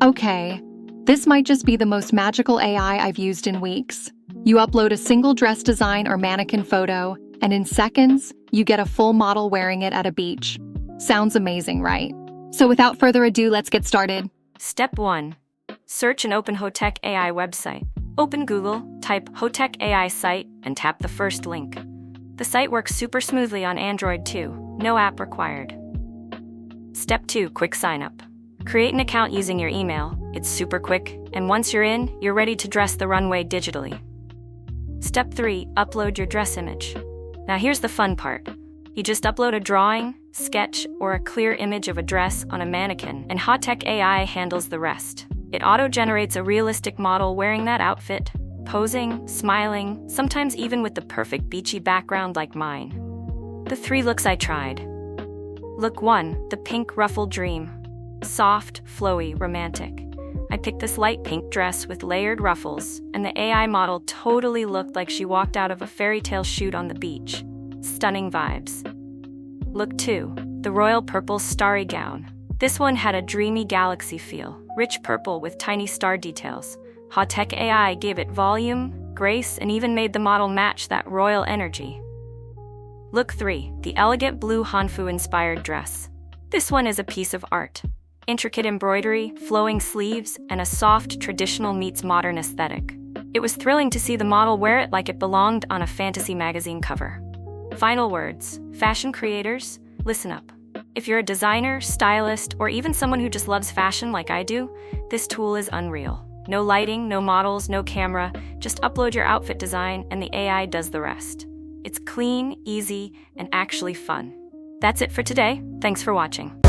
Okay, this might just be the most magical AI I've used in weeks. You upload a single dress design or mannequin photo, and in seconds, you get a full model wearing it at a beach. Sounds amazing, right? So without further ado, let's get started. Step 1. Search and open Hotech AI website. Open Google, type Hotech AI site, and tap the first link. The site works super smoothly on Android too. No app required. Step 2. Quick sign up. Create an account using your email. It's super quick, and once you're in, you're ready to dress the runway digitally. Step 3. Upload your dress image. Now here's the fun part. You just upload a drawing, sketch, or a clear image of a dress on a mannequin, and Hotech AI handles the rest. It auto-generates a realistic model wearing that outfit, posing, smiling, sometimes even with the perfect beachy background like mine. The 3 looks I tried. Look 1. The pink ruffled dream. Soft, flowy, romantic. I picked this light pink dress with layered ruffles, and the AI model totally looked like she walked out of a fairy tale shoot on the beach. Stunning vibes. Look 2. The royal purple starry gown. This one had a dreamy galaxy feel, rich purple with tiny star details. Hotech AI gave it volume, grace, and even made the model match that royal energy. Look 3. The elegant blue Hanfu-inspired dress. This one is a piece of art. Intricate embroidery, flowing sleeves, and a soft, traditional meets modern aesthetic. It was thrilling to see the model wear it like it belonged on a fantasy magazine cover. Final words. Fashion creators, listen up. If you're a designer, stylist, or even someone who just loves fashion like I do, this tool is unreal. No lighting, no models, no camera, just upload your outfit design and the AI does the rest. It's clean, easy, and actually fun. That's it for today. Thanks for watching.